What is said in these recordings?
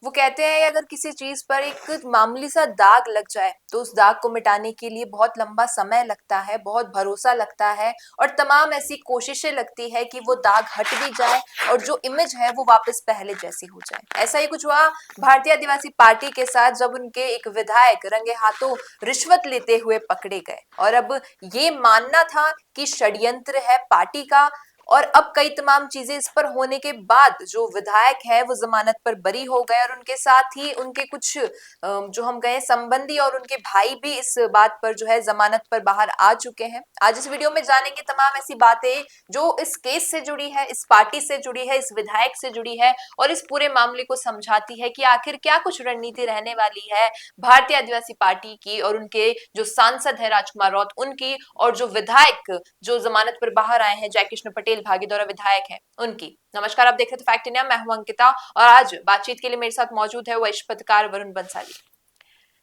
वो कहते हैं अगर किसी चीज पर एक मामूली सा दाग लग जाए तो उस दाग को मिटाने के लिए बहुत लंबा समय लगता है, बहुत भरोसा लगता है और तमाम ऐसी कोशिशें लगती है कि वो दाग हट भी जाए और जो इमेज है वो वापस पहले जैसी हो जाए। ऐसा ही कुछ हुआ भारतीय आदिवासी पार्टी के साथ जब उनके एक विधायक रंगे हाथों रिश्वत लेते हुए पकड़े गए और अब ये मानना था कि षड्यंत्र है पार्टी का। और अब कई तमाम चीजें इस पर होने के बाद जो विधायक है वो जमानत पर बरी हो गए और उनके साथ ही उनके कुछ जो हम कहें संबंधी और उनके भाई भी इस बात पर जो है जमानत पर बाहर आ चुके हैं। आज इस वीडियो में जानेंगे तमाम ऐसी बातें जो इस केस से जुड़ी है, इस पार्टी से जुड़ी है, इस विधायक से जुड़ी है और इस पूरे मामले को समझाती है कि आखिर क्या कुछ रणनीति रहने वाली है भारतीय आदिवासी पार्टी की और उनके जो सांसद है राजकुमार रौत उनकी, और जो विधायक जो जमानत पर बाहर आए हैं जयकृष्ण पटेल भागीदार विधायक हैं उनकी। नमस्कार, आप देख रहे थे फैक्ट इंडिया, मैं हूं अंकिता और आज बातचीत के लिए मेरे साथ मौजूद है वरिष्ठ पत्रकार वरुण बंसाली।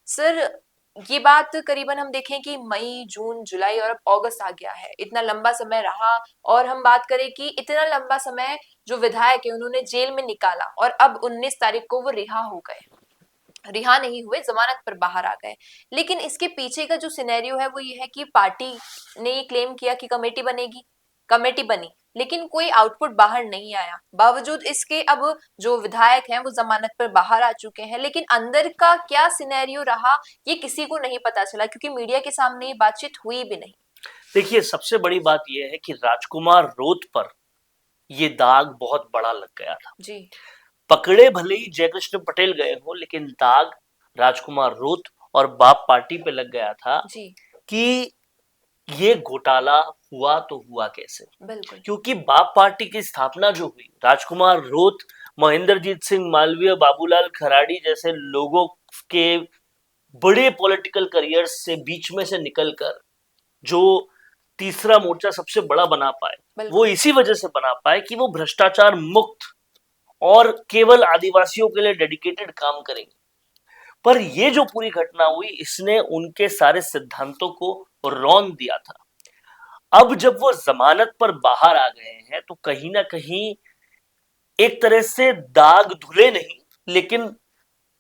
सर, ये बात करीबन हम देखें कि मई, जून, जुलाई और अब अगस्त आ गया है, इतना लंबा समय रहा और हम बात करें कि इतना लंबा समय जो विधायक है उन्होंने जेल में निकाला और अब 19 तारीख को वो रिहा हो गए, रिहा नहीं हुए, जमानत पर बाहर आ गए। लेकिन इसके पीछे का जो सिनेरियो है वो ये है कि पार्टी ने ये क्लेम किया कि कमेटी बनेगी, कमेटी बनी लेकिन कोई आउटपुट बाहर नहीं आया। बावजूद इसके अब जो विधायक हैं वो जमानत पर बाहर आ चुके हैं, लेकिन अंदर का क्या सिनेरियो रहा ये किसी को नहीं पता चला क्योंकि मीडिया के सामने ये बातचीत हुई भी नहीं। देखिए, सबसे बड़ी बात यह है कि राजकुमार रोत पर ये दाग बहुत बड़ा लग गया था। जी। पकड़े भले ही जयकृष्ण पटेल गए हो, लेकिन दाग राजकुमार रोत और बाप पार्टी पे लग गया था जी। कि ये घोटाला हुआ तो हुआ कैसे। बिल्कुल। क्योंकि बाप पार्टी की स्थापना जो हुई, राजकुमार रोत, महेंद्रजीत सिंह मालवीय, बाबूलाल खराड़ी जैसे लोगों के बड़े पॉलिटिकल करियर से बीच में से निकलकर जो तीसरा मोर्चा सबसे बड़ा बना पाए, वो इसी वजह से बना पाए कि वो भ्रष्टाचार मुक्त और केवल आदिवासियों के लिए डेडिकेटेड काम करेंगे। पर ये जो पूरी घटना हुई, इसने उनके सारे सिद्धांतों को रौंद दिया था। अब जब वो जमानत पर बाहर आ गए हैं तो कहीं ना कहीं एक तरह से दाग धुले नहीं, लेकिन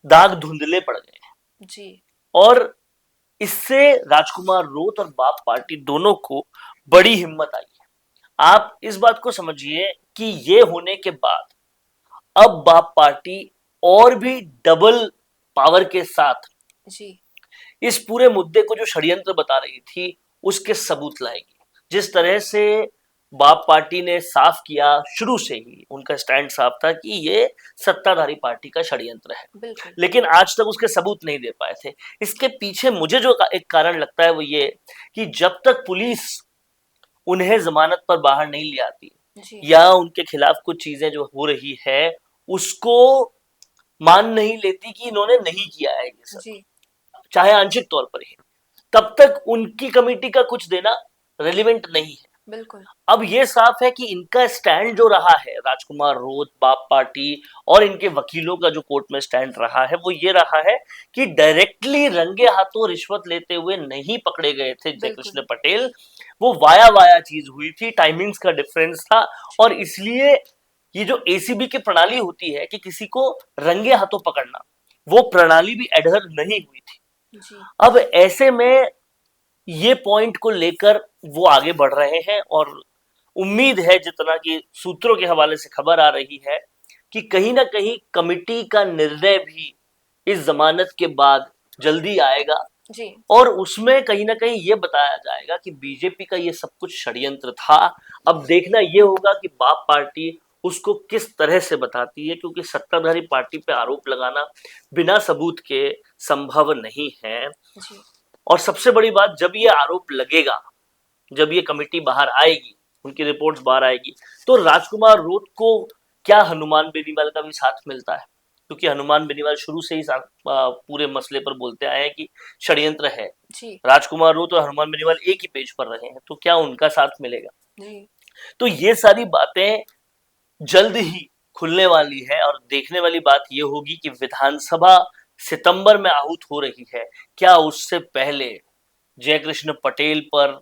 दाग धुंधले पड़ गए हैं। जी। और इससे राजकुमार रोत और बाप पार्टी दोनों को बड़ी हिम्मत आई है। आप इस बात को समझिए कि ये होने के बाद अब बाप पार्टी और भी डबल पावर के साथ जी। इस पूरे मुद्दे को जो षड्यंत्र बता रही थी उसके सबूत लाएगी। जिस तरह से बाप पार्टी ने साफ किया, शुरू से ही उनका स्टैंड साफ था कि ये सत्ताधारी पार्टी का षड्यंत्र है, लेकिन आज तक उसके सबूत नहीं दे पाए थे। इसके पीछे मुझे जो एक कारण लगता है वो ये कि जब तक पुलिस उन्हें जमानत पर बाहर नहीं ले आती या उनके खिलाफ कुछ चीजें जो हो रही है उसको मान नहीं लेती कि इन्होंने नहीं किया है ये सब, चाहे आंशिक तौर पर ही, तब तक उनकी कमेटी का कुछ देना रेलिवेंट नहीं है। बिल्कुल। अब ये साफ है कि इनका स्टैंड जो रहा है, राजकुमार रोत, बाप पार्टी और इनके वकीलों का जो कोर्ट में स्टैंड रहा है वो ये रहा है कि डायरेक्टली रंगे हाथों रिश्वत लेते हुए नहीं पकड़े गए थे जयकृष्ण पटेल, वो वाया वाया चीज हुई थी, टाइमिंग्स का डिफरेंस था। और इसलिए ये जो एसीबी की प्रणाली होती है कि किसी को रंगे हाथों पकड़ना, वो प्रणाली भी एडहर नहीं हुई थी। अब ऐसे में ये पॉइंट को लेकर वो आगे बढ़ रहे हैं और उम्मीद है, जितना कि सूत्रों के हवाले से खबर आ रही है, कि कहीं ना कहीं कमिटी का निर्णय भी इस जमानत के बाद जल्दी आएगा जी। और उसमें कहीं ना कहीं ये बताया जाएगा कि बीजेपी का ये सब कुछ षड्यंत्र था। अब देखना ये होगा कि बाप पार्टी उसको किस तरह से बताती है, क्योंकि सत्ताधारी पार्टी पे आरोप लगाना बिना सबूत के संभव नहीं है जी। और सबसे बड़ी बात, जब ये आरोप लगेगा, जब ये कमेटी बाहर आएगी, उनकी रिपोर्ट्स बाहर आएगी, तो राजकुमार रोत को क्या हनुमान बेनीवाल का भी साथ मिलता है? क्योंकि हनुमान बेनीवाल शुरू से ही पूरे मसले पर बोलते आए हैं कि षड्यंत्र है जी। राजकुमार रोत और हनुमान बेनीवाल एक ही पेज पर रहे हैं, तो क्या उनका साथ मिलेगा जी। तो ये सारी बातें जल्द ही खुलने वाली है और देखने वाली बात ये होगी कि विधानसभा सितंबर में आहूत हो रही है, क्या उससे पहले जयकृष्ण पटेल पर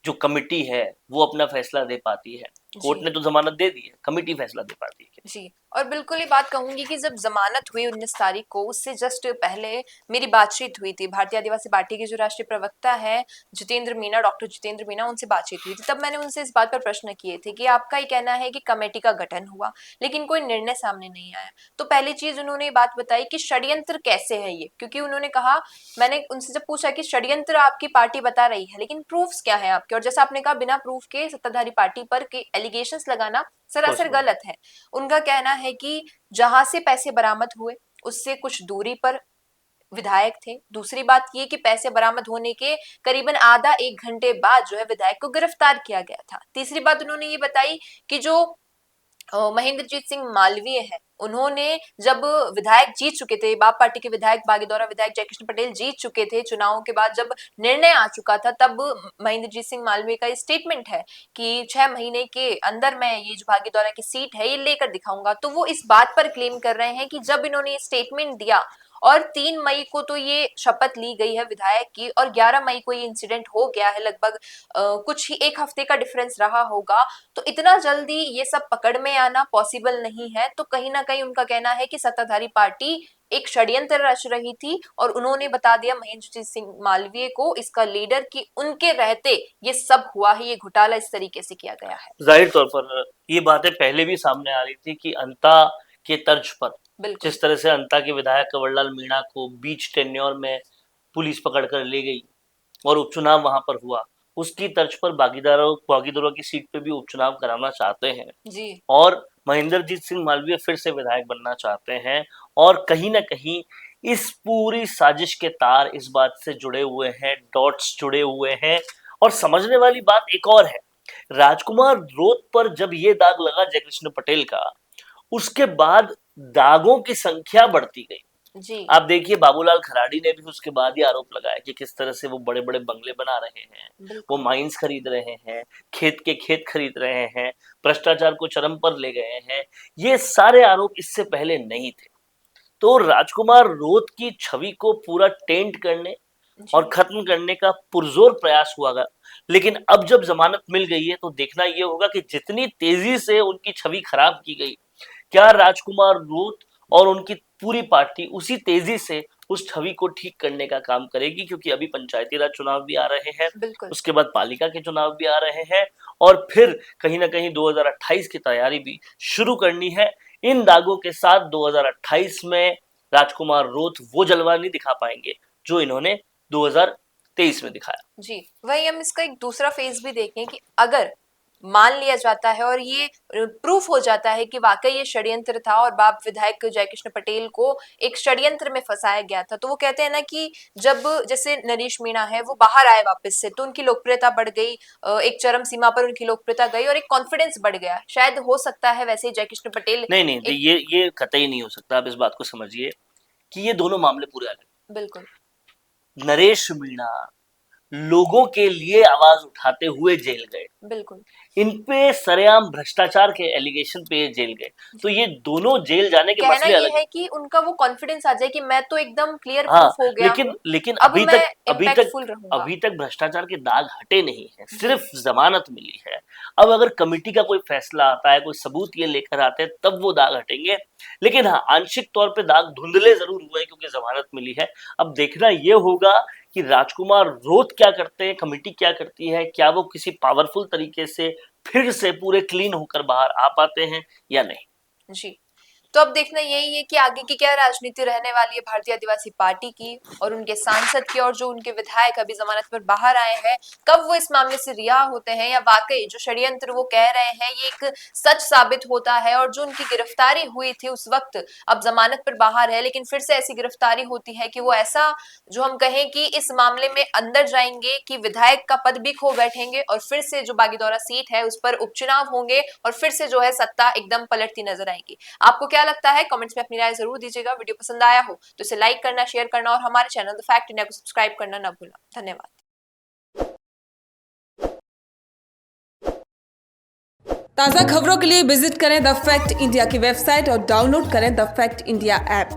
जो कमिटी है वो अपना फैसला दे पाती है? कोर्ट ने तो जमानत दे दी है, कमिटी फैसला दे पाती है? जी, और बिल्कुल ये बात कहूँगी कि जब ज़मानत हुई 19 तारीख को, उससे जस्ट पहले मेरी बातचीत हुई थी भारतीय आदिवासी पार्टी के जो राष्ट्रीय प्रवक्ता हैं जितेंद्र मीना, डॉक्टर जितेंद्र मीना, उनसे बातचीत हुई थी। तब मैंने उनसे इस बात पर प्रश्न किए थे कि आपका ये कहना है कि कमेटी का गठन हुआ, लेकिन कोई निर्णय सामने नहीं आया। तो पहली चीज़ उन्होंने ये बात बताई कि षड्यंत्र कैसे है ये? क्योंकि उन्होंने कहा, मैंने उनसे जब पूछा कि षड्यंत्र आपकी पार्टी बता रही है, लेकिन प्रूफ्स क्या हैं आपके? और जैसा आपने कहा, बिना प्रूफ के सत्ताधारी पार्टी पर के एलिगेशंस लगाना सरासर पॉसिबल। गलत है। उनका कहना है कि जहां से पैसे बरामद हुए उससे कुछ दूरी पर विधायक थे। दूसरी बात ये कि पैसे बरामद होने के करीबन आधा एक घंटे बाद जो है विधायक को गिरफ्तार किया गया था। तीसरी बात उन्होंने ये बताई कि जो महेंद्रजीत सिंह मालवीय है, उन्होंने जब विधायक जीत चुके थे, बाप पार्टी के विधायक, बागीदौरा विधायक जयकृष्ण पटेल जीत चुके थे चुनावों के बाद, जब निर्णय आ चुका था, तब महेंद्रजीत सिंह मालवीय का स्टेटमेंट है कि 6 महीने के अंदर मैं ये जो बागीदौरा की सीट है ये लेकर दिखाऊंगा। तो वो इस बात पर क्लेम कर रहे हैं कि जब इन्होंने ये स्टेटमेंट दिया और 3 मई को तो ये शपथ ली गई है विधायक की, और 11 मई को ये इंसिडेंट हो गया है, लगभग कुछ ही एक हफ्ते का डिफरेंस रहा होगा। तो इतना जल्दी ये सब पकड़ में आना पॉसिबल नहीं है। तो कहीं ना कहीं उनका कहना है कि सत्ताधारी पार्टी एक षड्यंत्र रच रही थी, और उन्होंने बता दिया महेंद्रजीत सिंह मालवीय को, इसका लीडर, कि उनके रहते ये सब हुआ है, ये घोटाला इस तरीके से किया गया है। जाहिर तौर पर ये बातें पहले भी सामने आ रही थी कि अंता के तर्ज पर बिल्कुल। जिस तरह से अंता के विधायक कंवरलाल मीणा को बीच टेन्योर में पुलिस पकड़ कर ले गई और उपचुनाव वहां पर हुआ, उसकी तर्ज पर बागीदौरा की सीट पे भी उपचुनाव कराना चाहते हैं। जी। और महेंद्रजीत सिंह मालवीय फिर से विधायक बनना चाहते हैं। और कहीं ना कहीं इस पूरी साजिश के तार इस बात से जुड़े हुए हैं, डॉट्स जुड़े हुए हैं। और समझने वाली बात एक और है, राजकुमार रोत पर जब ये दाग लगा जयकृष्ण पटेल का, उसके बाद दागों की संख्या बढ़ती गई। जी। आप देखिए, बाबूलाल खराड़ी ने भी उसके बाद ही आरोप लगाया कि किस तरह से वो बड़े बड़े बंगले बना रहे हैं, वो बिल्कुल। माइंस खरीद रहे हैं, खेत के खेत खरीद रहे हैं, भ्रष्टाचार को चरम पर ले गए हैं। ये सारे आरोप इससे पहले नहीं थे। तो राजकुमार रोत की छवि को पूरा टेंट करने और जी। खत्म करने का पुरजोर प्रयास हुआ गा। लेकिन अब जब जमानत मिल गई है तो देखना यह होगा कि जितनी तेजी से उनकी छवि खराब की गई, क्या राजकुमार रोत और उनकी पूरी पार्टी उसी तेजी से उस छवि को ठीक करने का काम करेगी। क्योंकि अभी पंचायती राज चुनाव भी आ रहे हैं, बिल्कुल। उसके बाद पालिका के चुनाव भी आ रहे हैं, और फिर कहीं ना कहीं 2028 की तैयारी भी शुरू करनी है। इन दागों के साथ 2028 में राजकुमार रोत वो जलवा नहीं दिखा पाएंगे जो इन्होंने 2023 में दिखाया। जी, वही हम इसका एक दूसरा फेज भी देखें कि अगर मान लिया जाता है और ये प्रूफ हो जाता है कि वाकई ये षड्यंत्र था और बाप विधायक जयकृष्ण पटेल को एक षड्यंत्र में फंसाया गया था, तो वो कहते हैं ना कि जब जैसे नरेश मीणा है वो बाहर आए वापस से, तो उनकी लोकप्रियता बढ़ गई, एक चरम सीमा पर उनकी लोकप्रियता गई और एक कॉन्फिडेंस बढ़ गया। शायद हो सकता है वैसे ही जयकृष्ण पटेल नहीं नहीं, एक। ये कतई नहीं हो सकता। आप इस बात को समझिए कि ये दोनों मामले पूरे अलग। बिल्कुल। नरेश मीणा लोगों के लिए आवाज उठाते हुए जेल गए, बिल्कुल। इन पे सरेआम भ्रष्टाचार के एलिगेशन पे ये जेल गए। तो ये दोनों जेल जाने के कहना मसले ये अलग है हैं। कि उनका वो कॉन्फिडेंस आ जाए कि मैं तो एकदम क्लियर हाँ, प्रूफ हो गया लेकिन हूँ, लेकिन अब मैं इम्पैक्टफुल रहूंगा। अभी तक भ्रष्टाचार के दाग हटे नहीं है, जी। सिर्फ जमानत मिली है। अब अगर कमेटी का कोई फैसला आता है, कोई सबूत ये लेकर आते हैं, तब वो दाग हटेंगे। लेकिन हाँ, आंशिक तौर पे दाग धुंधले जरूर हुए हैं क्योंकि जमानत मिली है। अब देखना ये होगा कि राजकुमार रोत क्या करते हैं, कमेटी क्या करती है, क्या वो किसी पावरफुल तरीके से फिर से पूरे क्लीन होकर बाहर आ पाते हैं या नहीं। जी, तो अब देखना यही है कि आगे की क्या राजनीति रहने वाली है भारतीय आदिवासी पार्टी की और उनके सांसद की, और जो उनके विधायक अभी जमानत पर बाहर आए हैं, कब वो इस मामले से रिहा होते हैं या वाकई जो षड्यंत्र वो कह रहे हैं ये एक सच साबित होता है। और जो उनकी गिरफ्तारी हुई थी उस वक्त, अब जमानत पर बाहर है लेकिन फिर से ऐसी गिरफ्तारी होती है कि वो ऐसा, जो हम कहें कि इस मामले में अंदर जाएंगे कि विधायक का पद भी खो बैठेंगे और फिर से जो बागीदौरा सीट है उस पर उपचुनाव होंगे और फिर से जो है सत्ता एकदम पलटती नजर आएगी। आपको क्या लगता है? कमेंट्स में अपनी राय जरूर दीजिएगा। वीडियो पसंद आया हो तो इसे लाइक करना, शेयर करना और हमारे चैनल द फैक्ट इंडिया को सब्सक्राइब करना ना भूलना। धन्यवाद। ताज़ा खबरों के लिए विजिट करें द फैक्ट इंडिया की वेबसाइट और डाउनलोड करें द फैक्ट इंडिया ऐप।